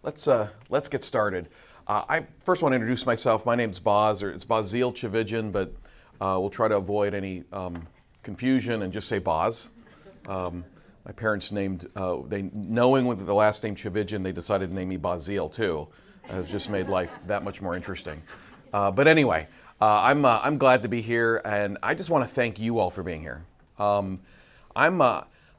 Let's get started. I first want to introduce myself. My name's Boz, or it's Bozil Chividjian, but we'll try to avoid any confusion and just say Boz. My parents named, knowing with the last name Chividjian, they decided to name me Bozil too. It's just made life that much more interesting. But anyway, I'm glad to be here, and I just want to thank you all for being here.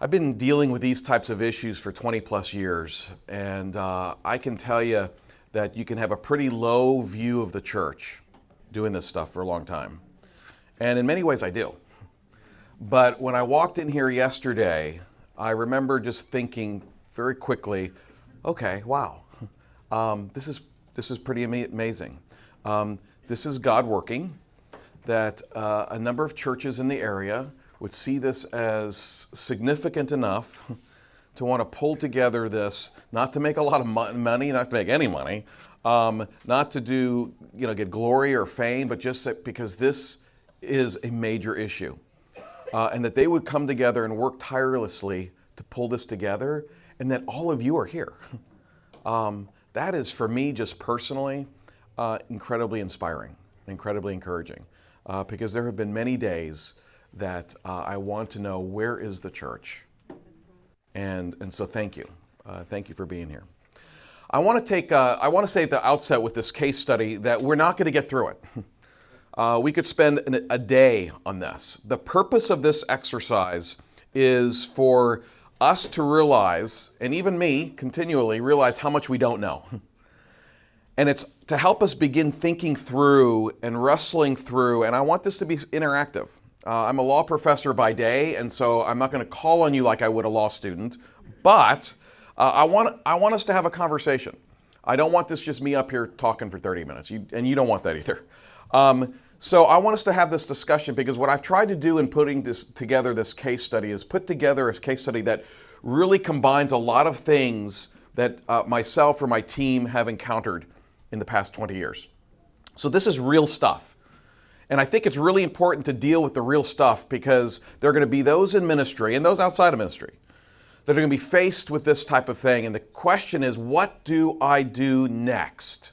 I've been dealing with these types of issues for 20 plus years, and I can tell you that you can have a pretty low view of the church doing this stuff for a long time. And in many ways I do. But when I walked in here yesterday, I remember just thinking very quickly, okay, wow, this is pretty amazing. This is God working, that a number of churches in the area would see this as significant enough to want to pull together this, not to make a lot of money, not to make any money, not to do, get glory or fame, but just because this is a major issue. And that they would come together and work tirelessly to pull this together, and that all of you are here. That is, for me, just personally, incredibly inspiring, incredibly encouraging, because there have been many days that I want to know, where is the church? And so thank you. Thank you for being here. I want to say at the outset with this case study that we're not going to get through it. We could spend a day on this. The purpose of this exercise is for us to realize, and even me continually realize, how much we don't know. And it's to help us begin thinking through and wrestling through, and I want this to be interactive. I'm a law professor by day, and so I'm not going to call on you like I would a law student, but I want us to have a conversation. I don't want this just me up here talking for 30 minutes, and you don't want that either. So I want us to have this discussion, because what I've tried to do in putting this case study is put together a case study that really combines a lot of things that myself or my team have encountered in the past 20 years. So this is real stuff. And I think it's really important to deal with the real stuff, because there are going to be those in ministry and those outside of ministry that are going to be faced with this type of thing. And the question is, what do I do next?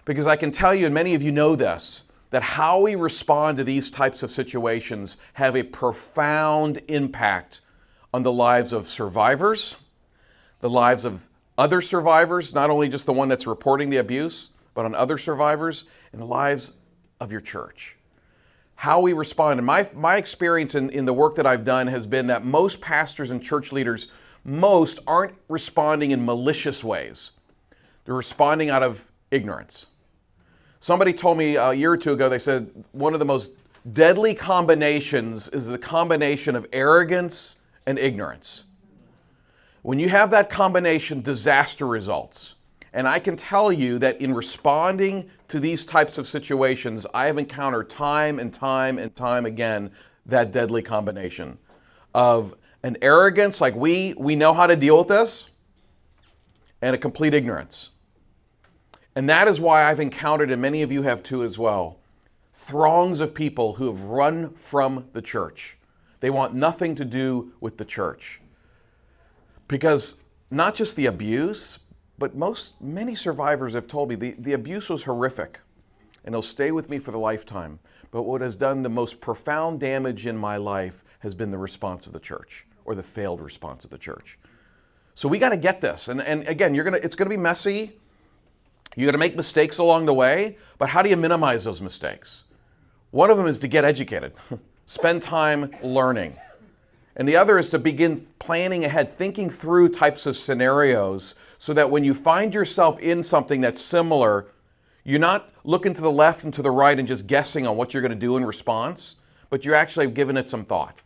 Because I can tell you, and many of you know this, that how we respond to these types of situations have a profound impact on the lives of survivors, the lives of other survivors, not only just the one that's reporting the abuse, but on other survivors, and the lives of your church. How we respond. And my experience in the work that I've done has been that most pastors and church leaders, aren't responding in malicious ways. They're responding out of ignorance. Somebody told me a year or two ago, they said one of the most deadly combinations is the combination of arrogance and ignorance. When you have that combination, disaster results. And I can tell you that in responding to these types of situations, I have encountered time and time and time again that deadly combination of an arrogance, like we know how to deal with this, and a complete ignorance. And that is why I've encountered, and many of you have too as well, throngs of people who have run from the church. They want nothing to do with the church. Because not just the abuse, but many survivors have told me the abuse was horrific, and it'll stay with me for the lifetime. But what has done the most profound damage in my life has been the response of the church, or the failed response of the church. So we got to get this. And again, it's going to be messy. You're going to make mistakes along the way, but how do you minimize those mistakes? One of them is to get educated, spend time learning. And the other is to begin planning ahead, thinking through types of scenarios, so that when you find yourself in something that's similar, you're not looking to the left and to the right and just guessing on what you're going to do in response, but you're actually giving it some thought.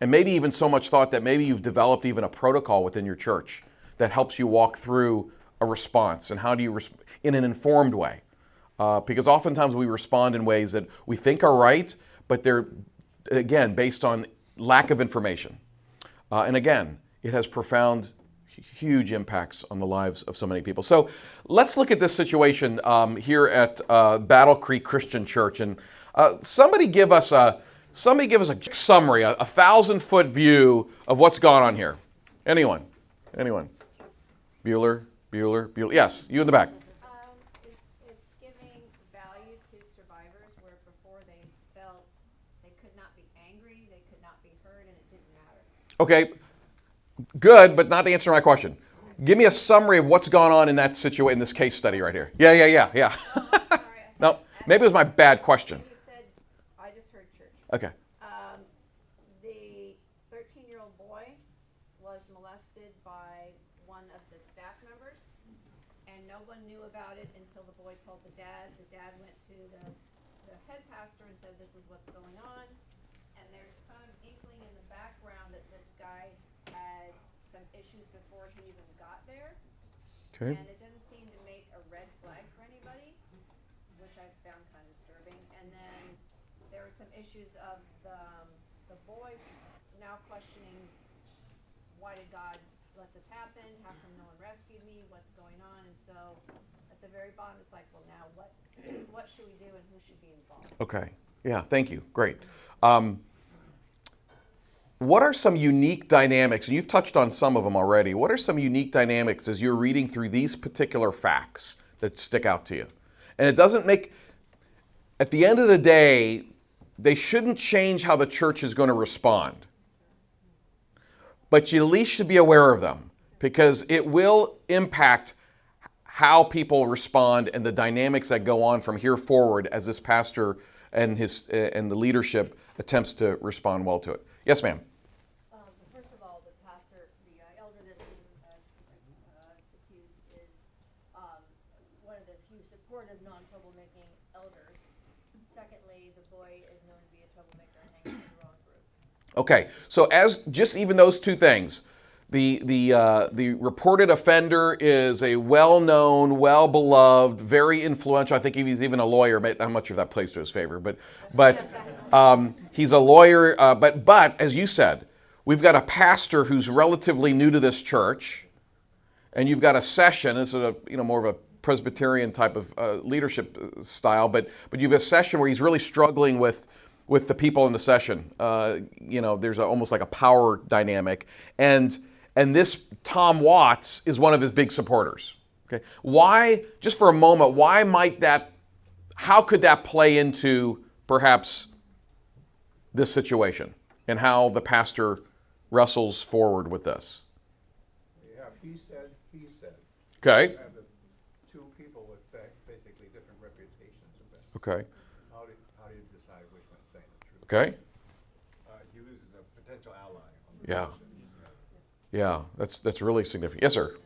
And maybe even so much thought that maybe you've developed even a protocol within your church that helps you walk through a response. And how do you in an informed way? Because oftentimes we respond in ways that we think are right, but they're, again, based on lack of information. And again, it has profound, huge impacts on the lives of so many people. So let's look at this situation here at Battle Creek Christian Church. And somebody give us a summary, a 1,000-foot view of what's gone on here. Anyone? Bueller? Bueller? Yes, you in the back. It's giving value to survivors where before they felt they could not be angry, they could not be heard, and it didn't matter. Okay, good, but not the answer to my question. Give me a summary of what's gone on in that situation, in this case study right here. Yeah. Oh, I'm sorry. No, maybe it was my bad question. You said, I just heard church. Okay. The 13-year-old boy was molested by one of the staff members, and no one knew about it until the boy told the dad. The dad went to the head pastor and said, this is what's going on. And there's some inkling in the background that this guy had some issues before he even got there. Okay. And it doesn't seem to make a red flag for anybody, which I found kind of disturbing. And then there were some issues of the boy now questioning, why did God let this happen? How come no one rescued me? What's going on? And so at the very bottom, it's like, well, now what should we do and who should be involved? Okay. Yeah, thank you. Great. What are some unique dynamics, and you've touched on some of them already, what are some unique dynamics as you're reading through these particular facts that stick out to you? And it doesn't make, at the end of the day, they shouldn't change how the church is going to respond. But you at least should be aware of them because it will impact how people respond and the dynamics that go on from here forward as this pastor and the leadership attempts to respond well to it. Yes, ma'am. First of all, the pastor, the elder that's being accused is one of the few supportive, non-troublemaking elders. Secondly, the boy is known to be a troublemaker and hanging in the wrong group. Okay, so as just even those two things, the reported offender is a well-known, well-beloved, very influential. I think he's even a lawyer. I'm not sure if that plays to his favor, but he's a lawyer. But as you said, we've got a pastor who's relatively new to this church, and you've got a session. This is more of a Presbyterian type of leadership style, but you have a session where he's really struggling with the people in the session. There's almost like a power dynamic, and this Tom Watts is one of his big supporters. Okay, why? Just for a moment, why might that? How could that play into perhaps this situation and how the pastor wrestles forward with this? You have he said. Okay. You have the two people with basically different reputations. Okay. How do you decide which one's saying the truth? Okay. He loses a potential ally. On the Yeah. position. Yeah, that's really significant. Yes, sir.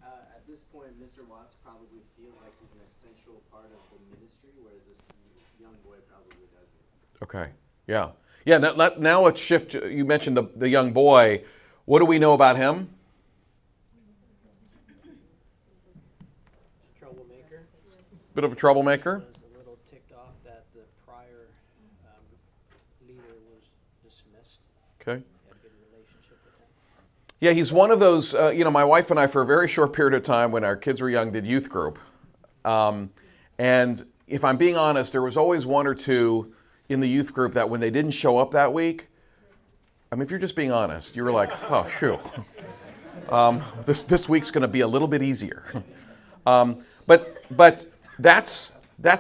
At this point, Mr. Watts probably feels like he's an essential part of the ministry, whereas this young boy probably doesn't. Okay. Yeah. Yeah. Now let's shift. You mentioned the young boy. What do we know about him? Troublemaker. Bit of a troublemaker. Was a little ticked off that the prior leader was dismissed. Okay. Had a good relationship with him. Yeah, he's one of those. My wife and I, for a very short period of time when our kids were young, did youth group. And if I'm being honest, there was always one or two in the youth group that when they didn't show up that week, I mean, if you're just being honest, you were like, oh, phew. This week's going to be a little bit easier. But that's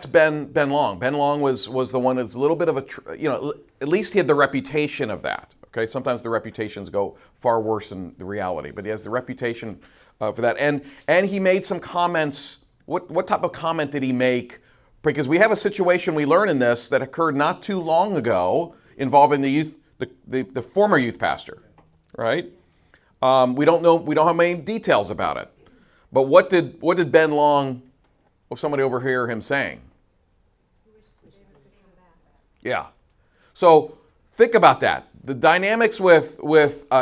Ben Long. Ben Long was the one that's a little bit of at least he had the reputation of that. Okay, sometimes the reputations go far worse than the reality, but he has the reputation for that. And he made some comments. What type of comment did he make? Because we have a situation we learn in this that occurred not too long ago involving the former youth pastor, right? We don't have many details about it. But what did Ben Long, or somebody overhear him saying? Yeah. So think about that. The dynamics with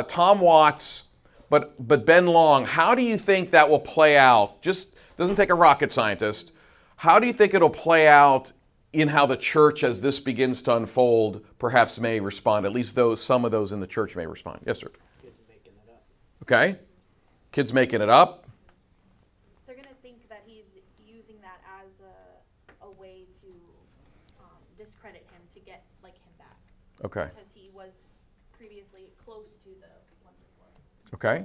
Tom Watts, but Ben Long. How do you think that will play out? Just doesn't take a rocket scientist. How do you think it'll play out in how the church, as this begins to unfold, perhaps may respond? At least some of those in the church may respond. Yes, sir. Kids making it up. Okay. Kids making it up. They're going to think that he's using that as a way to discredit him, to get him back. Okay. Because he was previously close to the one before. Okay.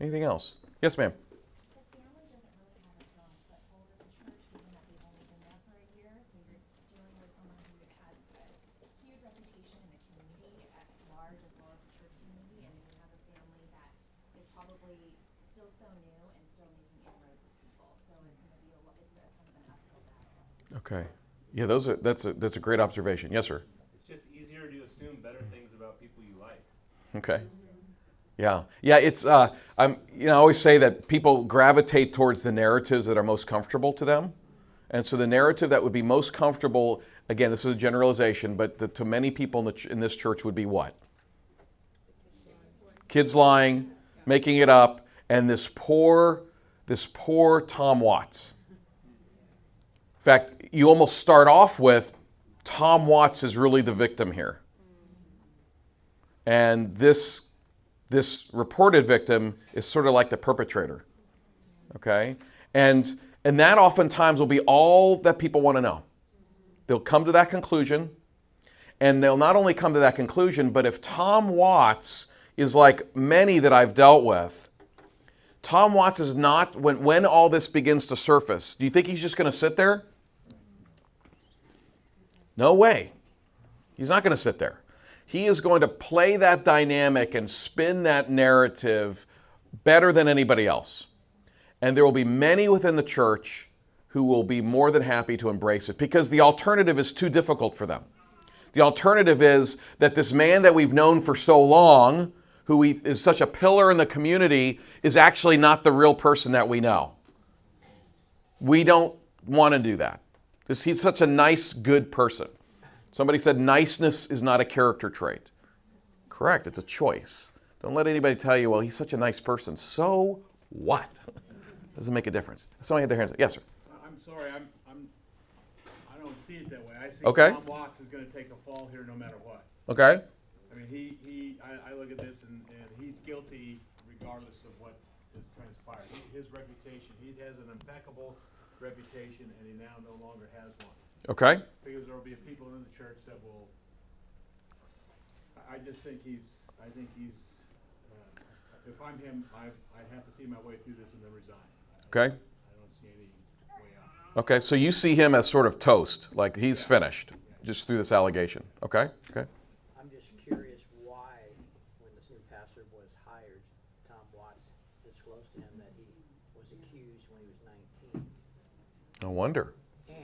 Anything else? Yes, ma'am. The family Okay. Yeah, that's a great observation. Yes, sir. It's just easier to assume better things about people you like. Okay. Yeah. Yeah, it's I always say that people gravitate towards the narratives that are most comfortable to them. And so the narrative that would be most comfortable, again, this is a generalization, but to many people in this church would be what? Kids lying, making it up, and this poor Tom Watts. In fact, you almost start off with Tom Watts is really the victim here. And this reported victim is sort of like the perpetrator. Okay? And that oftentimes will be all that people want to know. They'll come to that conclusion, and they'll not only come to that conclusion, but if Tom Watts is like many that I've dealt with, Tom Watts is not, when all this begins to surface, do you think he's just going to sit there? No way. He's not going to sit there. He is going to play that dynamic and spin that narrative better than anybody else. And there will be many within the church who will be more than happy to embrace it because the alternative is too difficult for them. The alternative is that this man that we've known for so long, who is such a pillar in the community, is actually not the real person that we know. We don't want to do that. Because he's such a nice, good person. Somebody said niceness is not a character trait. Correct, it's a choice. Don't let anybody tell you, well, he's such a nice person. So what? Doesn't make a difference. Somebody had their hands up. Yes, sir. I'm sorry, I don't see it that way. I see Okay. Tom Watts is going to take a fall here no matter what. Okay. I mean, I look at this and he's guilty regardless of what has transpired. His reputation, he has an impeccable reputation, and he now no longer has one. Okay. Because there will be people in the church that will. I just think he's. If I'm him, I have to see my way through this and then resign. Okay. I don't see any way out. Okay, so you see him as sort of toast, like he's finished, just through this allegation. Okay. Okay. I'm just curious why, when the new pastor was hired, Tom Watts disclosed to him that he was accused when he was 19. No wonder. And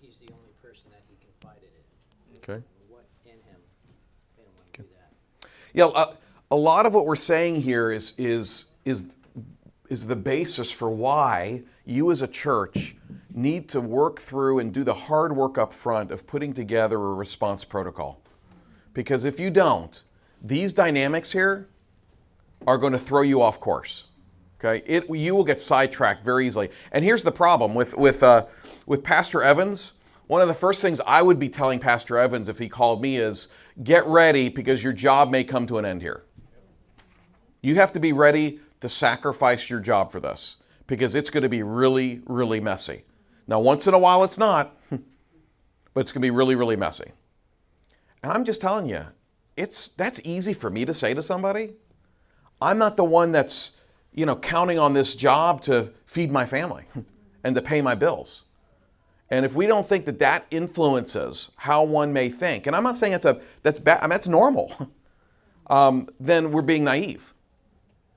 he's the only person that he confided in. Okay. What in him made him want to do that? Yeah, a lot of what we're saying here is the basis for why you as a church need to work through and do the hard work up front of putting together a response protocol. Because if you don't, these dynamics here are going to throw you off course. Okay, you will get sidetracked very easily. And here's the problem with Pastor Evans. One of the first things I would be telling Pastor Evans if he called me is, get ready because your job may come to an end here. You have to be ready to sacrifice your job for this because it's going to be really, really messy. Now, once in a while it's not, but it's going to be really, really messy. And I'm just telling you, that's easy for me to say to somebody. I'm not the one that's, counting on this job to feed my family and to pay my bills. And if we don't think that influences how one may think, and I'm not saying that's bad, I mean, that's normal, then we're being naive.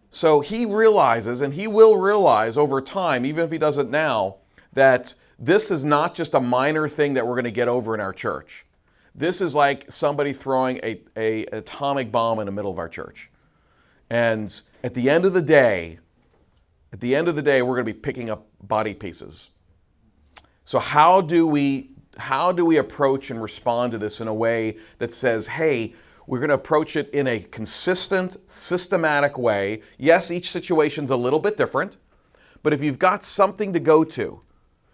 So he realizes, and he will realize over time, even if he doesn't now, that this is not just a minor thing that we're going to get over in our church. This is like somebody throwing an atomic bomb in the middle of our church. And at the end of the day, we're going to be picking up body pieces. So how do we approach and respond to this in a way that says, hey, we're going to approach it in a consistent, systematic way. Yes, each situation's a little bit different, but if you've got something to go to,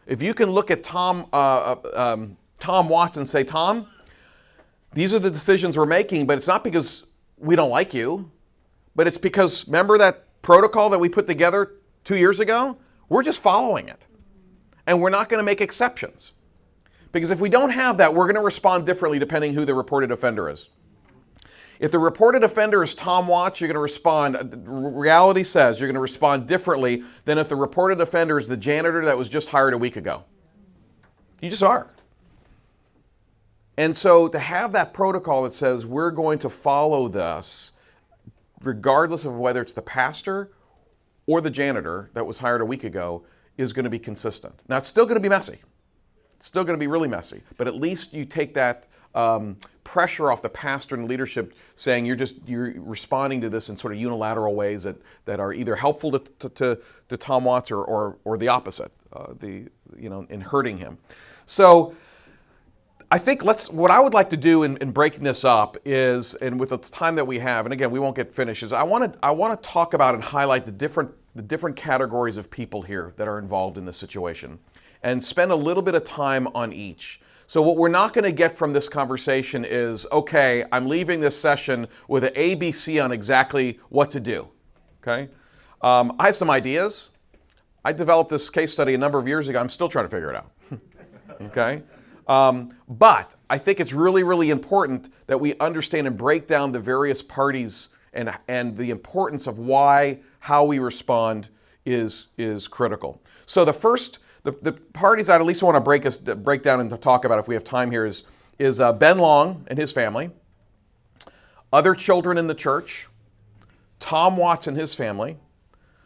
if you can look at Tom Watts and say, Tom, these are the decisions we're making, but it's not because we don't like you, but it's because, remember that protocol that we put together 2 years ago? We're just following it. And we're not going to make exceptions. Because if we don't have that, we're going to respond differently depending who the reported offender is. If the reported offender is Tom Watts, you're going to respond, reality says you're going to respond differently than if the reported offender is the janitor that was just hired a week ago. You just are. And so to have that protocol that says we're going to follow this, regardless of whether it's the pastor or the janitor that was hired a week ago, is going to be consistent. Now, it's still going to be messy. It's still going to be really messy, but at least you take that pressure off the pastor and leadership, saying you're responding to this in sort of unilateral ways that are either helpful to Tom Watts or the opposite, in hurting him. So I think what I would like to do in breaking this up is, and with the time that we have, and again we won't get finished, is I want to talk about and highlight the different categories of people here that are involved in this situation, and spend a little bit of time on each. So what we're not going to get from this conversation is, okay, I'm leaving this session with an ABC on exactly what to do. Okay, I have some ideas. I developed this case study a number of years ago. I'm still trying to figure it out. Okay. But I think it's really, really important that we understand and break down the various parties and the importance of how we respond is critical. So the parties I'd at least want to break down and to talk about, if we have time here, is Ben Long and his family, other children in the church, Tom Watts and his family,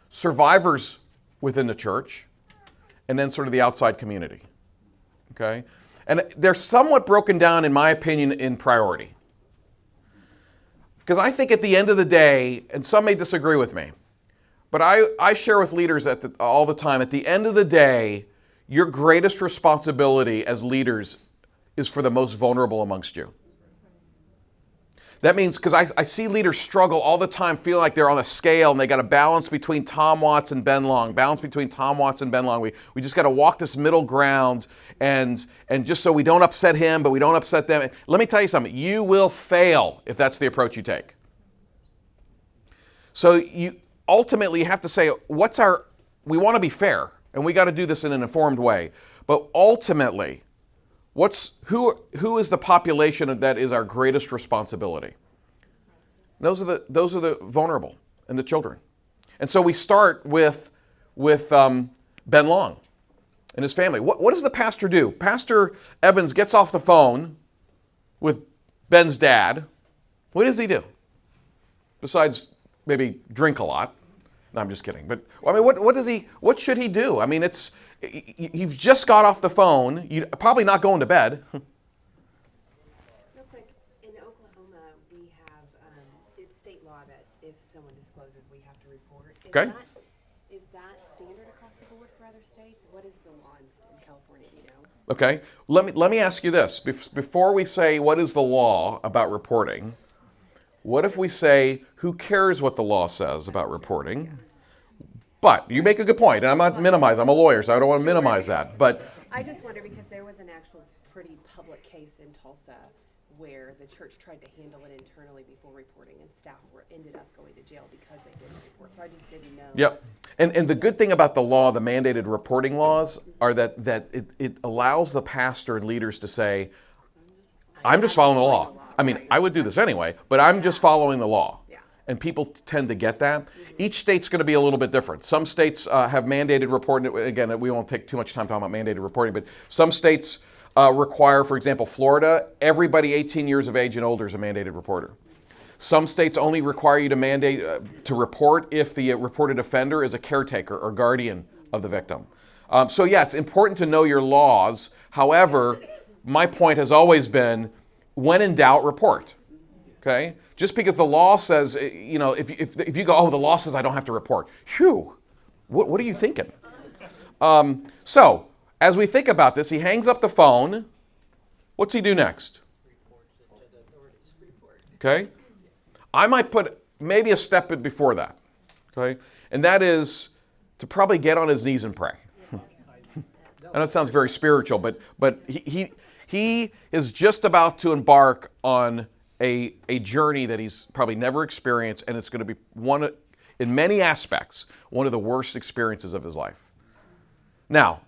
survivors within the church, and then sort of the outside community. Okay? And they're somewhat broken down, in my opinion, in priority. Because I think at the end of the day, and some may disagree with me, but I share with leaders all the time, at the end of the day, your greatest responsibility as leaders is for the most vulnerable amongst you. That means, because I see leaders struggle all the time, feel like they're on a scale and they got to balance between Tom Watts and Ben Long, We just got to walk this middle ground and just so we don't upset him, but we don't upset them. Let me tell you something, you will fail if that's the approach you take. So you ultimately have to say, we want to be fair, and we got to do this in an informed way. But ultimately, who is the population that is our greatest responsibility? Those are the vulnerable and the children. And so we start with Ben Long and his family. What does the pastor do? Pastor Evans gets off the phone with Ben's dad. What does he do? Besides maybe drink a lot. No, I'm just kidding. But I mean, what should he do? I mean, you've just got off the phone. You're probably not going to bed. Real quick, in Oklahoma, we have, it's state law that if someone discloses, we have to report. Okay. Is that standard across the board for other states? What is the law in California, do you know? Okay. Let me ask you this. Before we say what is the law about reporting, what if we say, who cares what the law says about reporting? But you make a good point, and I'm not minimizing. I'm a lawyer, so I don't want to minimize that. But I just wonder because there was an actual pretty public case in Tulsa where the church tried to handle it internally before reporting, and staff ended up going to jail because they didn't report. So I just didn't know. Yep. And the good thing about the law, the mandated reporting laws, are that it allows the pastor and leaders to say, I'm just following the law. I mean, I would do this anyway, but I'm just following the law. Yeah. And people tend to get that. Each state's going to be a little bit different. Some states have mandated reporting. Again, we won't take too much time talking about mandated reporting, but some states require, for example, Florida, everybody 18 years of age and older is a mandated reporter. Some states only require you to report if the reported offender is a caretaker or guardian of the victim. So yeah, it's important to know your laws. However, my point has always been, when in doubt, report. Okay? Just because the law says, if you go, oh, the law says I don't have to report. Phew, what are you thinking? So, as we think about this, he hangs up the phone. What's he do next? Okay? I might put maybe a step before that. Okay? And that is to probably get on his knees and pray. I know it sounds very spiritual, but he is just about to embark on a journey that he's probably never experienced, and it's going to be in many aspects, one of the worst experiences of his life. Now,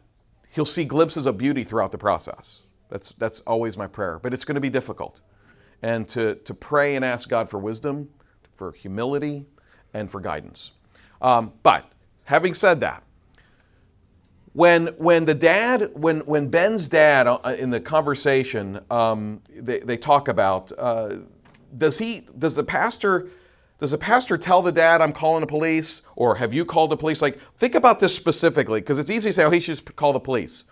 he'll see glimpses of beauty throughout the process. That's always my prayer, but it's going to be difficult. And to pray and ask God for wisdom, for humility, and for guidance. But having said that, when Ben's dad in the conversation, they talk about, does the pastor tell the dad, I'm calling the police, or have you called the police? Like, think about this specifically, because it's easy to say, oh, he should call the police.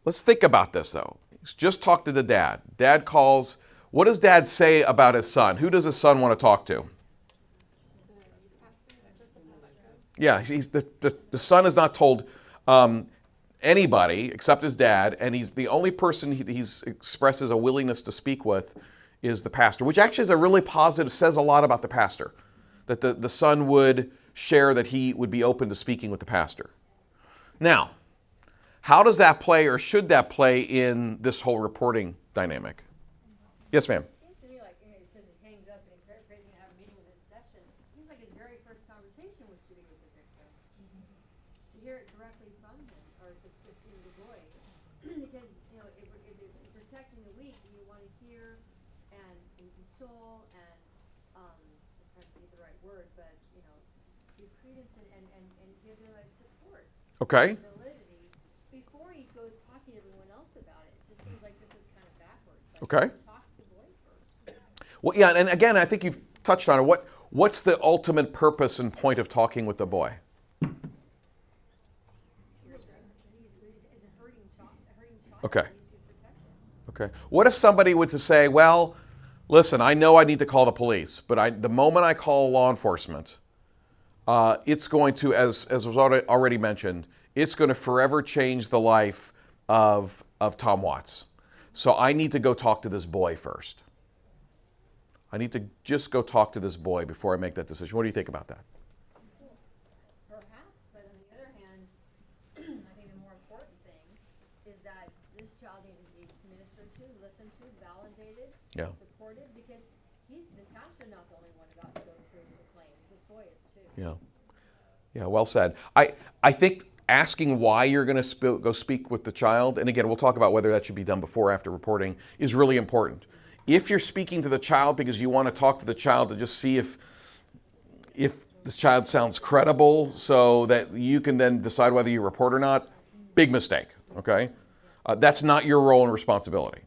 let's think about this though. He's just talked to the dad. Dad calls. What does dad say about his son? Who does his son want to talk to? Yeah, the son is not told anybody except his dad, and he's the only person he's expresses a willingness to speak with is the pastor, which actually is a really positive, says a lot about the pastor, that the son would share that he would be open to speaking with the pastor. Now, how does that play, or should that play in this whole reporting dynamic? Yes, ma'am. Seems to me like, you know, he says he hangs up and he's very crazy to have a meeting with his session. Seems like his very first conversation was shooting with the victim. To hear it directly from him, or the boy. Because, you know, if it's protecting the weak, you want to hear and console and, I'm trying to get the right word, but, you know, give credence and give them a support. Okay. Validity before he goes talking to everyone else about it. It just seems like this is kind of backwards. Like, Okay. talk to the boy first. Well, yeah, and again, I think you've touched on it. What's the ultimate purpose and point of talking with the boy? Is a hurting child Okay. needs to be protected. Okay. What if somebody were to say, well, listen, I know I need to call the police, but the moment I call law enforcement, it's going to, as was already mentioned, it's going to forever change the life of Tom Watts. So I need to go talk to this boy first. I need to just go talk to this boy before I make that decision. What do you think about that? Perhaps, but on the other hand, I think the more important thing is that this child needs to be ministered to, listened to, validated, Yeah. supported, because the pastor's not the only one about to go through the claims. This boy is too. Yeah. Yeah, well said. I think asking why you're going to go speak with the child, and again, we'll talk about whether that should be done before or after reporting, is really important. If you're speaking to the child because you want to talk to the child to just see if this child sounds credible so that you can then decide whether you report or not, big mistake, okay? That's not your role and responsibility.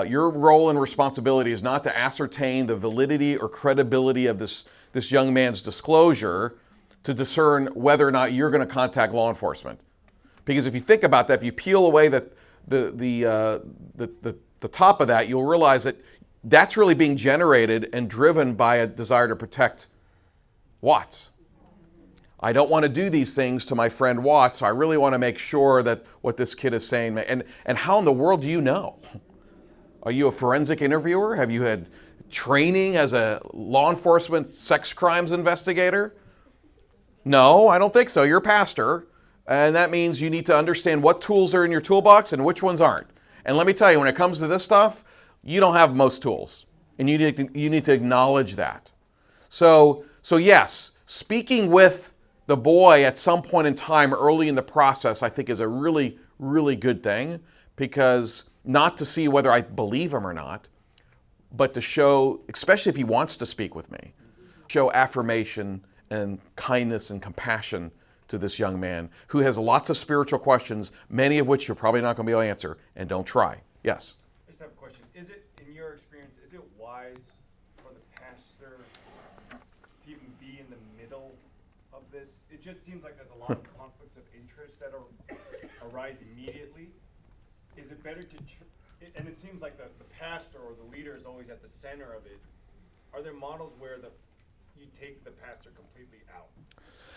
Your role and responsibility is not to ascertain the validity or credibility of this young man's disclosure to discern whether or not you're going to contact law enforcement. Because if you think about that, if you peel away the top of that, you'll realize that that's really being generated and driven by a desire to protect Watts. I don't want to do these things to my friend Watts, so I really want to make sure that what this kid is saying, and how in the world do you know? Are you a forensic interviewer? Have you had training as a law enforcement sex crimes investigator? No, I don't think so. You're a pastor, and that means you need to understand what tools are in your toolbox and which ones aren't. And let me tell you, when it comes to this stuff, you don't have most tools, and you need to acknowledge that. So yes, speaking with the boy at some point in time early in the process, I think is a really, really good thing, because not to see whether I believe him or not, but to show, especially if he wants to speak with me, show affirmation and kindness and compassion to this young man who has lots of spiritual questions, many of which you're probably not going to be able to answer, and don't try. Yes? I just have a question. Is it, in your experience, is it wise for the pastor to even be in the middle of this? It just seems like there's a lot of conflicts of interest that arise immediately. Is it better to, and it seems like the pastor or the leader is always at the center of it. Are there models where you take the pastor completely out?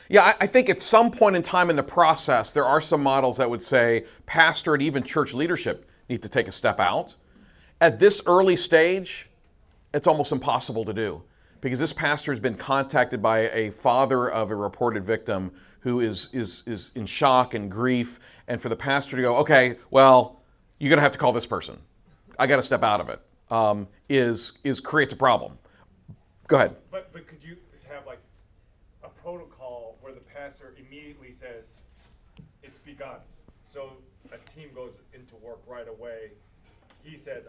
Yeah, I think at some point in time in the process, there are some models that would say pastor and even church leadership need to take a step out. At this early stage, it's almost impossible to do, because this pastor has been contacted by a father of a reported victim who is in shock and grief, and for the pastor to go, okay, well, you're going to have to call this person. I got to step out of it, creates a problem. Go ahead. But could you have like a protocol where the pastor immediately says, it's begun. So a team goes into work right away. He says,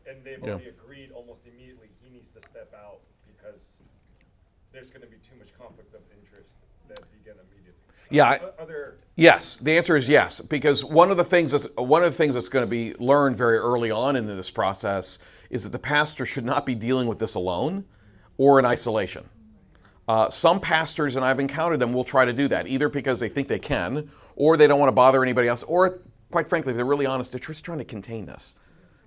and they've already agreed almost immediately he needs to step out because there's going to be too much conflicts of interest that begin immediately. Yeah. Are there? Yes, the answer is yes, because one of the things that's going to be learned very early on in this process is that the pastor should not be dealing with this alone or in isolation. Some pastors, and I've encountered them, will try to do that, either because they think they can, or they don't want to bother anybody else, or quite frankly, if they're really honest, they're just trying to contain this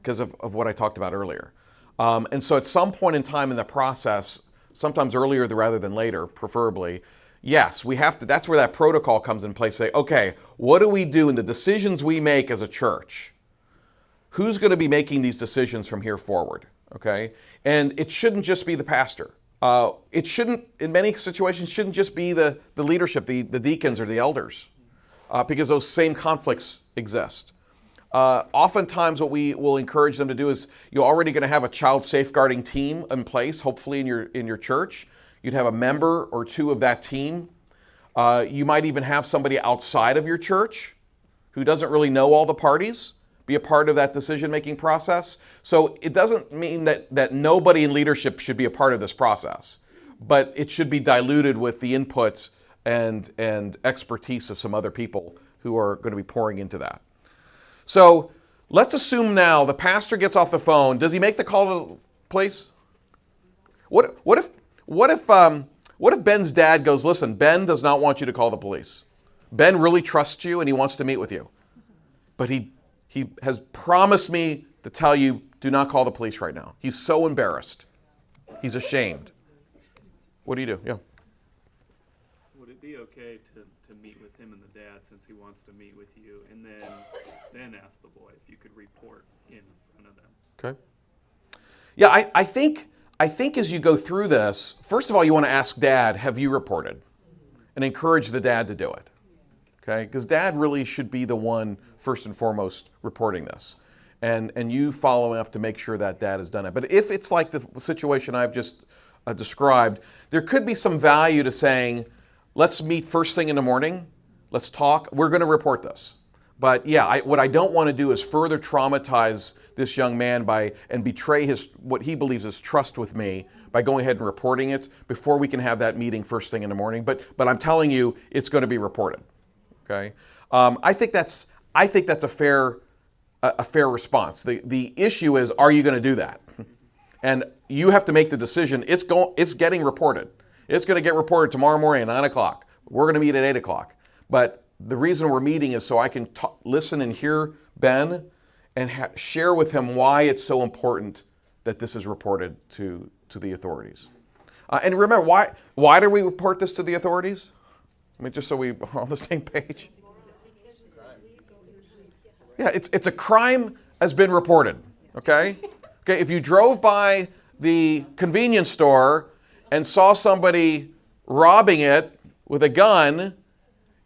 because of what I talked about earlier. And so at some point in time in the process, sometimes earlier rather than later, preferably, yes, we have to, that's where that protocol comes in place. Say, okay, what do we do in the decisions we make as a church? Who's going to be making these decisions from here forward? Okay? And it shouldn't just be the pastor. It shouldn't, in many situations, shouldn't just be the leadership, the deacons or the elders, because those same conflicts exist. Oftentimes what we will encourage them to do is you're already going to have a child safeguarding team in place, hopefully in your church. You'd have a member or two of that team. You might even have somebody outside of your church who doesn't really know all the parties be a part of that decision-making process. So it doesn't mean that nobody in leadership should be a part of this process, but it should be diluted with the input and expertise of some other people who are going to be pouring into that. So let's assume now the pastor gets off the phone. Does he make the call to the police? What if Ben's dad goes, listen, Ben does not want you to call the police. Ben really trusts you and he wants to meet with you. But he has promised me to tell you, do not call the police right now. He's so embarrassed. He's ashamed. What do you do? Yeah. Would it be okay to meet with him and the dad since he wants to meet with you, and then ask the boy if you could report in front of them? Okay. Yeah, I think as you go through this, first of all, you want to ask dad, have you reported? And encourage the dad to do it. Okay? Because dad really should be the one, first and foremost, reporting this. And you following up to make sure that dad has done it. But if it's like the situation I've just described, there could be some value to saying, let's meet first thing in the morning, let's talk, we're going to report this. But yeah, what I don't want to do is further traumatize this young man and betray what he believes is trust with me by going ahead and reporting it before we can have that meeting first thing in the morning. But I'm telling you, it's going to be reported. Okay, I think that's a fair response. The issue is, are you going to do that? And you have to make the decision. It's getting reported. It's going to get reported tomorrow morning at 9 o'clock. We're going to meet at 8 o'clock. But the reason we're meeting is so I can listen and hear Ben and share with him why it's so important that this is reported to the authorities. And remember, why do we report this to the authorities? I mean, just so we're on the same page. Yeah, it's a crime has been reported, okay? Okay, if you drove by the convenience store and saw somebody robbing it with a gun,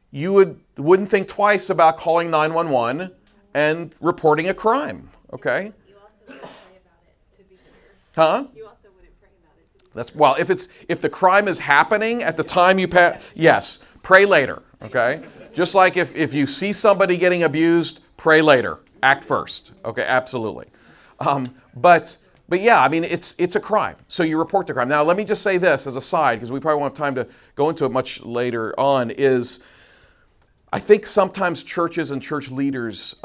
you wouldn't think twice about calling 911 and reporting a crime, okay? You also wouldn't pray about it, to be clear. Huh? You also wouldn't pray about it, to be That's, well, if the crime is happening at the time you pass, yes, pray later, okay? Just like if you see somebody getting abused, pray later, act first, okay? Absolutely. But yeah, I mean, it's a crime, so you report the crime. Now, let me just say this as a side, because we probably won't have time to go into it much later on, is I think sometimes churches and church leaders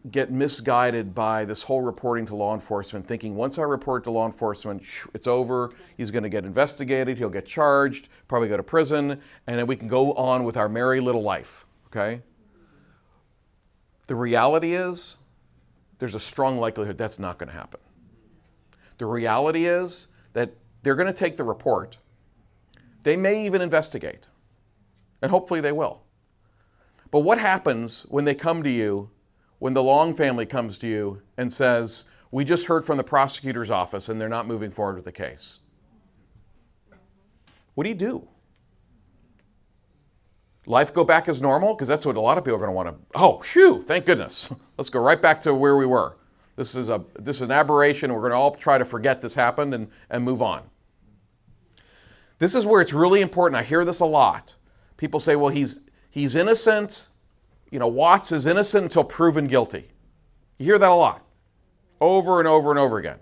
get misguided by this whole reporting to law enforcement, thinking once I report to law enforcement, it's over, he's going to get investigated, he'll get charged, probably go to prison, and then we can go on with our merry little life, okay? The reality is, there's a strong likelihood that's not going to happen. The reality is that they're going to take the report. They may even investigate, and hopefully they will. But what happens when they come to you, when the Long family comes to you and says, we just heard from the prosecutor's office and they're not moving forward with the case? What do you do? Life go back as normal? Because that's what a lot of people are going to want to, oh, phew, thank goodness. Let's go right back to where we were. This is an aberration. We're going to all try to forget this happened and move on. This is where it's really important. I hear this a lot. People say, well, he's innocent. You know, Watts is innocent until proven guilty. You hear that a lot. Over and over and over again.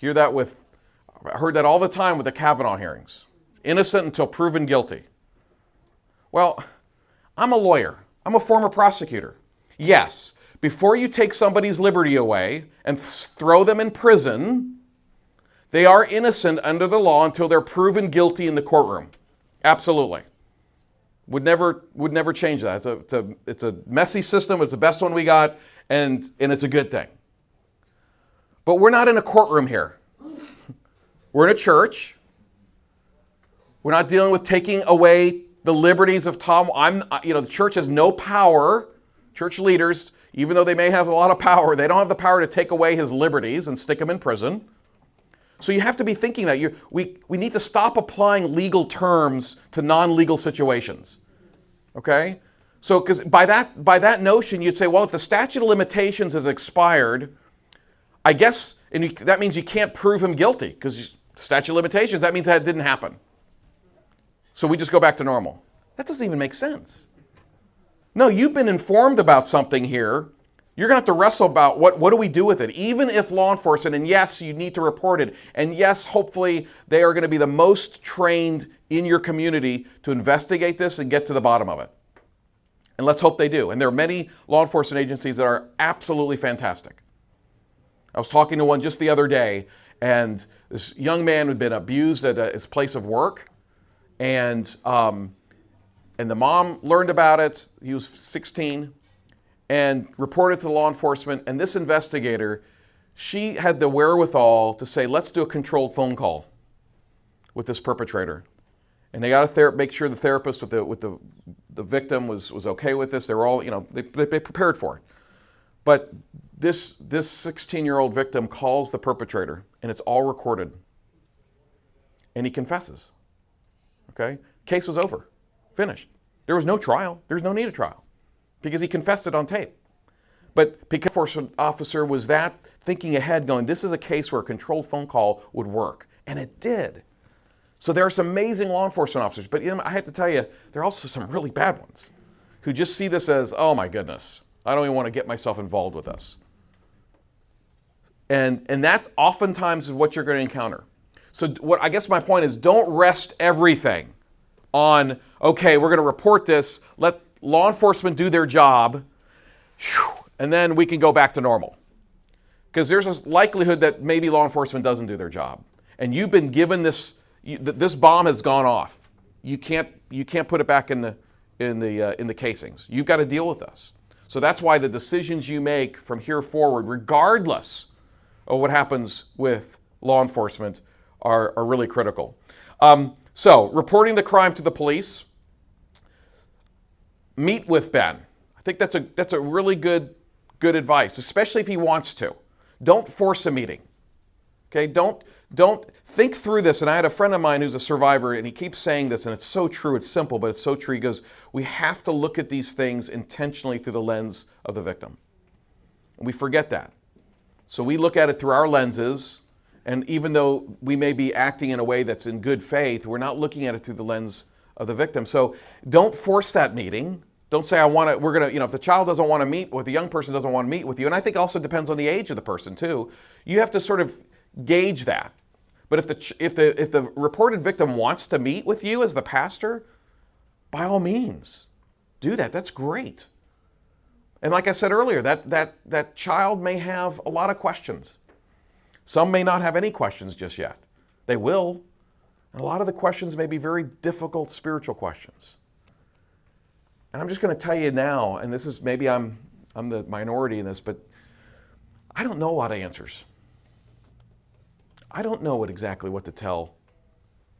I heard that all the time with the Kavanaugh hearings. Innocent until proven guilty. Well, I'm a lawyer. I'm a former prosecutor. Yes, before you take somebody's liberty away and throw them in prison, they are innocent under the law until they're proven guilty in the courtroom. Absolutely. Would never change that. It's a messy system. It's the best one we got, and it's a good thing. But we're not in a courtroom here. We're in a church. We're not dealing with taking away the liberties of Tom. The church has no power. Church leaders, even though they may have a lot of power, they don't have the power to take away his liberties and stick him in prison. So you have to be thinking that we need to stop applying legal terms to non-legal situations. Okay? So because by that notion, you'd say, well, if the statute of limitations has expired, I guess, that means you can't prove him guilty, because statute of limitations, that means that didn't happen. So we just go back to normal. That doesn't even make sense. No, you've been informed about something here. You're going to have to wrestle about what do we do with it, even if law enforcement, and yes, you need to report it, and yes, hopefully they are going to be the most trained in your community to investigate this and get to the bottom of it. And let's hope they do. And there are many law enforcement agencies that are absolutely fantastic. I was talking to one just the other day, and this young man had been abused at his place of work, and the mom learned about it. He was 16, and reported to law enforcement. And this investigator, she had the wherewithal to say, let's do a controlled phone call with this perpetrator. And they got to make sure the therapist with the victim was okay with this. They were all, they prepared for it. But this 16-year-old victim calls the perpetrator, and it's all recorded. And he confesses. Okay? Case was over. Finished. There was no trial. There's no need of trial, because he confessed it on tape. But because the enforcement officer was that thinking ahead, going, this is a case where a controlled phone call would work. And it did. So there are some amazing law enforcement officers, but I have to tell you, there are also some really bad ones who just see this as, oh my goodness, I don't even want to get myself involved with this. And that oftentimes is what you're going to encounter. So I guess my point is, don't rest everything on, okay, we're going to report this, let law enforcement do their job, and then we can go back to normal. Because there's a likelihood that maybe law enforcement doesn't do their job. And you've been given this bomb has gone off. You can't put it back in the casings. You've got to deal with this. So that's why the decisions you make from here forward, regardless of what happens with law enforcement, are really critical. So reporting the crime to the police. Meet with Ben. I think that's a really good advice, especially if he wants to. Don't force a meeting. Okay? Don't think through this. And I had a friend of mine who's a survivor, and he keeps saying this, and it's so true. It's simple, but it's so true. He goes, we have to look at these things intentionally through the lens of the victim. And we forget that. So we look at it through our lenses, and even though we may be acting in a way that's in good faith, we're not looking at it through the lens of the victim. So don't force that meeting. Don't say, if the child doesn't want to meet with, the young person doesn't want to meet with you, and I think also depends on the age of the person too, you have to sort of gauge that. But if the reported victim wants to meet with you as the pastor, by all means, do that. That's great. And like I said earlier, that child may have a lot of questions. Some may not have any questions just yet. They will. And a lot of the questions may be very difficult spiritual questions. And I'm just going to tell you now, and this is maybe I'm the minority in this, but I don't know a lot of answers. I don't know exactly what to tell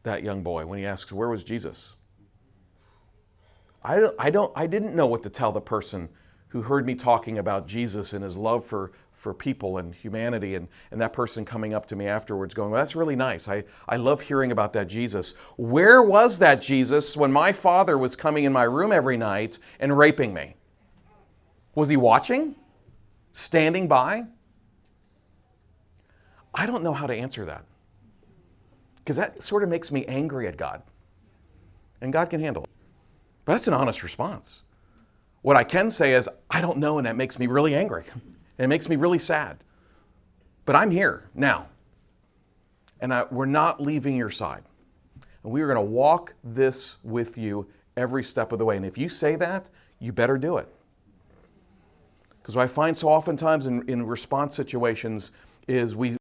that young boy when he asks, where was Jesus? I didn't know what to tell the person who heard me talking about Jesus and his love for people and humanity, and that person coming up to me afterwards going, well, that's really nice. I love hearing about that Jesus. Where was that Jesus when my father was coming in my room every night and raping me? Was he watching? Standing by? I don't know how to answer that, because that sort of makes me angry at God. And God can handle it. But that's an honest response. What I can say is, I don't know, and that makes me really angry. And it makes me really sad. But I'm here now. And we're not leaving your side. And we are going to walk this with you every step of the way. And if you say that, you better do it. Because what I find so oftentimes in response situations is we